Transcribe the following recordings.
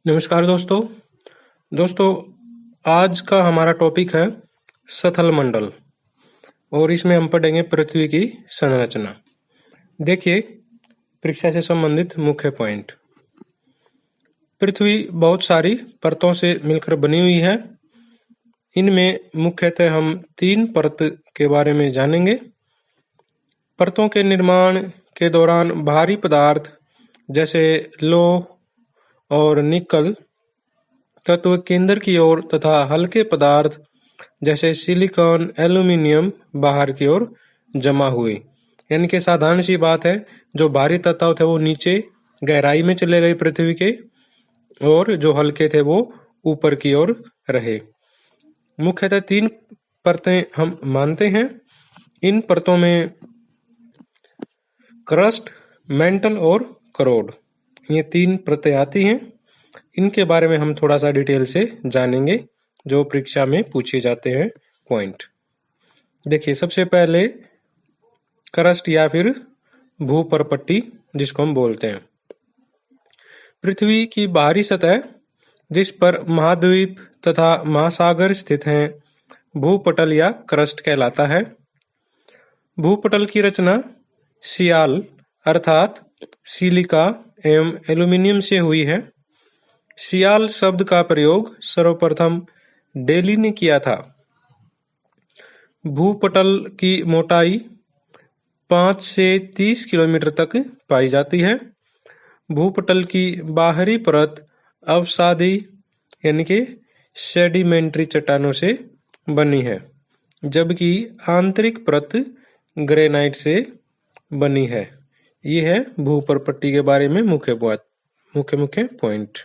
नमस्कार दोस्तों। दोस्तों, आज का हमारा टॉपिक है सथल मंडल और इसमें हम पढ़ेंगे पृथ्वी की संरचना। देखिए, परीक्षा से संबंधित मुख्य पॉइंट। पृथ्वी बहुत सारी परतों से मिलकर बनी हुई है। इनमें मुख्यतः हम 3 परत के बारे में जानेंगे। परतों के निर्माण के दौरान भारी पदार्थ जैसे लौह और निकल तत्व केंद्र की ओर तथा हल्के पदार्थ जैसे सिलिकॉन, एल्यूमीनियम बाहर की ओर जमा हुए। यानी कि साधारण सी बात है, जो भारी तत्व थे वो नीचे गहराई में चले गए पृथ्वी के, और जो हल्के थे वो ऊपर की ओर रहे। मुख्यतः 3 परतें हम मानते हैं। इन परतों में क्रस्ट, मेंटल और करोड, ये 3 परतें आती हैं। इनके बारे में हम थोड़ा सा डिटेल से जानेंगे, जो परीक्षा में पूछे जाते हैं पॉइंट। देखिए, सबसे पहले क्रस्ट या फिर भूपरपट्टी जिसको हम बोलते हैं। पृथ्वी की बाहरी सतह जिस पर महाद्वीप तथा महासागर स्थित हैं, भूपटल या क्रस्ट कहलाता है। भूपटल की रचना सियाल अर्थात सिलिका एवं एल्यूमीनियम से हुई है। सियाल शब्द का प्रयोग सर्वप्रथम डेली ने किया था। भूपटल की मोटाई 5 से 30 किलोमीटर तक पाई जाती है। भूपटल की बाहरी परत अवसादी यानी कि सेडिमेंट्री चट्टानों से बनी है, जबकि आंतरिक परत ग्रेनाइट से बनी है। यह है भूपरपट्टी के बारे में मुख्य पॉइंट।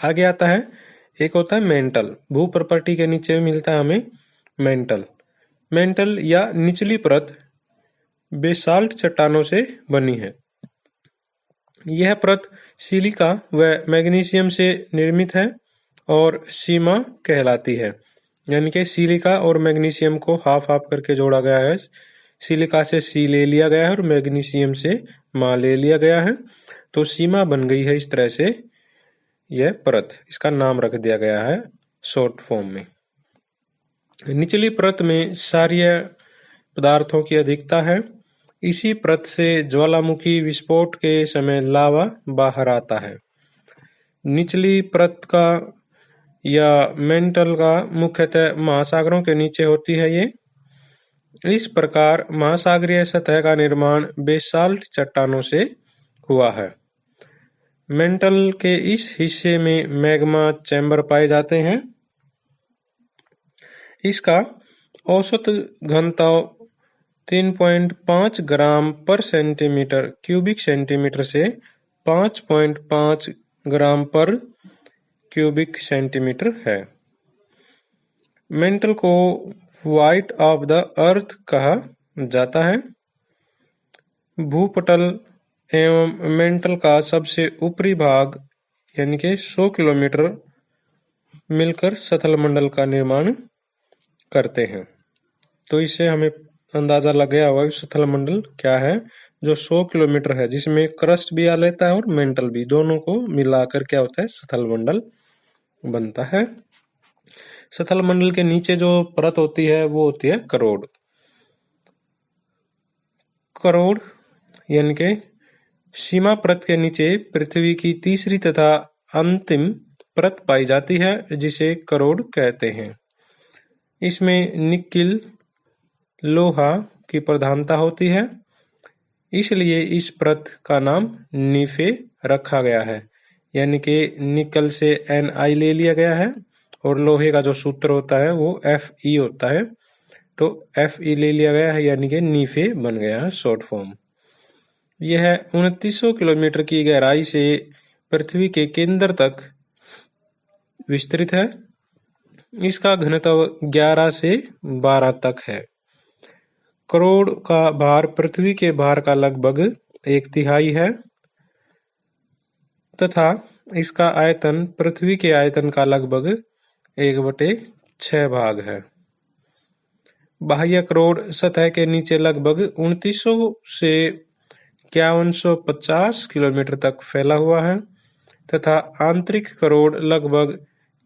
आगे आता है, एक होता है मेंटल। भूपरपट्टी के नीचे मिलता है हमें मेंटल। मेंटल या निचली परत बेसाल्ट चट्टानों से बनी है। यह परत सिलिका व मैग्नीशियम से निर्मित है और सीमा कहलाती है। यानी कि सिलिका और मैग्नीशियम को हाफ हाफ करके जोड़ा गया है। सिलिका से सी ले लिया गया है और मैग्नीशियम से मा ले लिया गया है, तो सीमा बन गई है। इस तरह से यह परत, इसका नाम रख दिया गया है शॉर्ट फॉर्म में। निचली परत में क्षारीय पदार्थों की अधिकता है। इसी परत से ज्वालामुखी विस्फोट के समय लावा बाहर आता है। निचली परत का या मेंटल का मुख्यतः महासागरों के नीचे होती है। ये इस प्रकार महासागरीय सतह का निर्माण बेसाल्ट चट्टानों से हुआ है। मेंटल के इस हिस्से में मैग्मा चैम्बर पाए जाते हैं। इसका औसत घनत्व 3.5 ग्राम पर सेंटीमीटर क्यूबिक सेंटीमीटर से 5.5 ग्राम पर क्यूबिक सेंटीमीटर है। मेंटल को व्हाइट ऑफ द अर्थ कहा जाता है। भूपटल एवं मेंटल का सबसे ऊपरी भाग यानी कि 100 किलोमीटर मिलकर सथल मंडल का निर्माण करते हैं। तो इससे हमें अंदाजा लग गया होगा सथल मंडल क्या है, जो 100 किलोमीटर है, जिसमें क्रस्ट भी आ लेता है और मेंटल भी, दोनों को मिलाकर क्या होता है, सथल मंडल बनता है। सथल मंडल के नीचे जो परत होती है वो होती है करोड। करोड यानी कि सीमा परत के नीचे पृथ्वी की तीसरी तथा अंतिम परत पाई जाती है, जिसे करोड कहते हैं। इसमें निकिल लोहा की प्रधानता होती है, इसलिए इस परत का नाम नीफे रखा गया है। यानी कि निकल से Ni ले लिया गया है और लोहे का जो सूत्र होता है वो Fe होता है, तो Fe ले लिया गया है, यानी कि नीफे बन गया है शॉर्ट फॉर्म। यह 2900 किलोमीटर की गहराई से पृथ्वी के केंद्र तक विस्तृत है। इसका घनत्व 11 से 12 तक है। करोड़ का भार पृथ्वी के भार का लगभग 1/3 है तथा इसका आयतन पृथ्वी के आयतन का लगभग 1/6 भाग है। बाह्य करोड़ सतह के नीचे लगभग 2900 से 5150 किलोमीटर तक फैला हुआ है। तथा आंतरिक करोड़ लगभग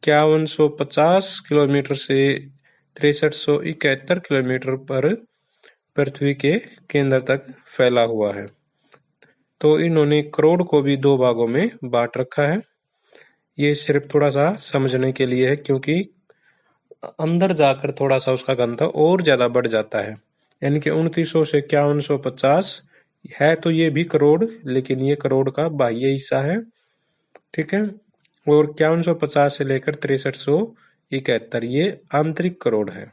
5150 किलोमीटर से 6371 किलोमीटर पर पृथ्वी के केंद्र तक फैला हुआ है। तो इन्होंने करोड़ को भी दो भागों में बांट रखा है। ये सिर्फ थोड़ा सा समझने के लिए है, क्योंकि अंदर जाकर थोड़ा सा उसका घनत्व और ज्यादा बढ़ जाता है। यानी कि 2900 से 5150 है, तो ये भी करोड़, लेकिन ये करोड़ का बाह्य हिस्सा है, ठीक है। और 5150 से लेकर 6371 ये आंतरिक करोड़ है।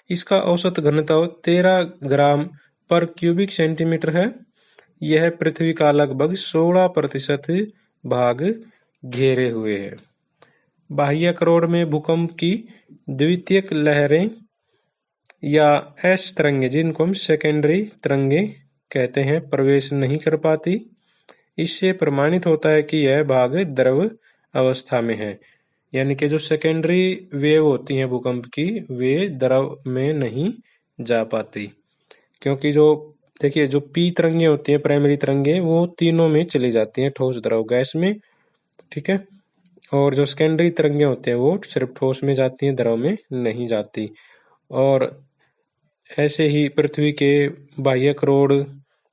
इसका औसत घनत्व 13 ग्राम पर क्यूबिक सेंटीमीटर है। यह पृथ्वी का लगभग 16% भाग घेरे हुए है। बाह्य करोड़ में भूकंप की द्वितीयक लहरें या एस तरंगे, जिनको हम सेकेंडरी तरंगे कहते हैं, प्रवेश नहीं कर पाती। इससे प्रमाणित होता है कि यह भाग द्रव अवस्था में है। यानी कि जो सेकेंडरी वेव होती हैं भूकंप की, वे द्रव में नहीं जा पाती, क्योंकि जो देखिए जो पी तरंगे होती हैं, प्राइमरी तरंगे, वो तीनों में चली जाती हैं, ठोस, द्रव, गैस में, ठीक है। और जो सेकेंडरी तरंगे होते हैं वो सिर्फ ठोस में जाती हैं, द्रव में नहीं जाती। और ऐसे ही पृथ्वी के बाह्य करोड़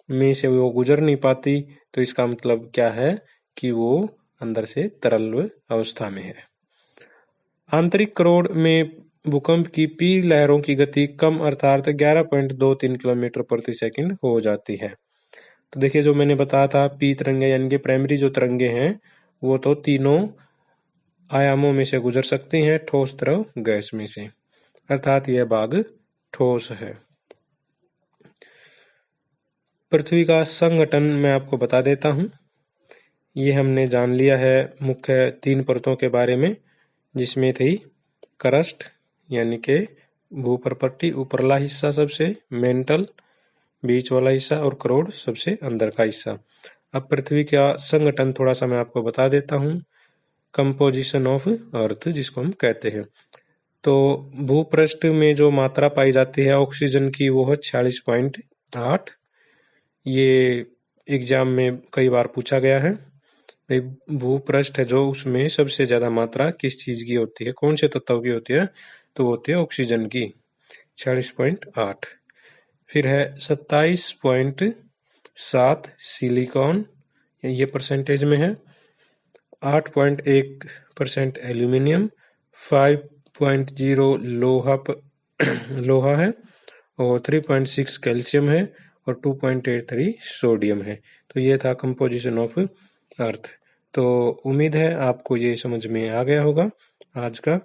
में से वो गुजर नहीं पाती। तो इसका मतलब क्या है कि वो अंदर से तरल अवस्था में है। आंतरिक करोड़ में भूकंप की पी लहरों की गति कम, अर्थात 11.23 किलोमीटर प्रति सेकंड हो जाती है। तो देखिए जो मैंने बताया था, पी तरंगे यानी कि प्राइमरी जो तरंगे हैं वो तो तीनों आयामों में से गुजर सकती हैं, ठोस, द्रव, गैस में से, अर्थात यह भाग ठोस है। पृथ्वी का संगठन मैं आपको बता देता हूं। ये हमने जान लिया है मुख्य 3 परतों के बारे में, जिसमें थी क्रस्ट यानी कि भूपर पट्टी, ऊपरला हिस्सा सबसे, मेंटल बीच वाला हिस्सा, और करोड़ सबसे अंदर का हिस्सा। अब पृथ्वी का संगठन थोड़ा सा मैं आपको बता देता हूं। कंपोजिशन ऑफ अर्थ जिसको हम कहते हैं, तो भूपृष्ठ में जो मात्रा पाई जाती है ऑक्सीजन की वो है 46.8। ये एग्जाम में कई बार पूछा गया है। भूपृष्ठ है जो, उसमें सबसे ज्यादा मात्रा किस चीज की होती है, कौन से तत्व की होती है, तो होती है ऑक्सीजन की, 46.8। फिर है 27.7 सिलिकॉन, ये परसेंटेज में है। 8.1% एल्यूमिनियम, 5.0 लोहा है, और 3.6 कैल्शियम है, और 2.83 सोडियम है। तो ये था कंपोजिशन ऑफ अर्थ। तो उम्मीद है आपको ये समझ में आ गया होगा आज का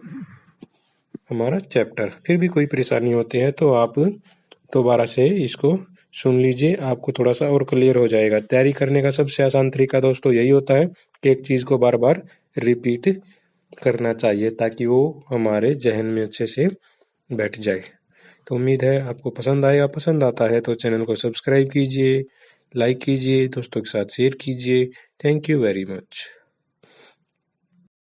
हमारा चैप्टर। फिर भी कोई परेशानी होती है तो आप दोबारा से इसको सुन लीजिए, आपको थोड़ा सा और क्लियर हो जाएगा। तैयारी करने का सबसे आसान तरीका दोस्तों यही होता है कि एक चीज को बार बार रिपीट करना चाहिए, ताकि वो हमारे जहन में अच्छे से बैठ जाए। तो उम्मीद है आपको पसंद आएगा। पसंद आता है तो चैनल को सब्सक्राइब कीजिए, लाइक कीजिए, दोस्तों के साथ शेयर कीजिए। Thank you very much.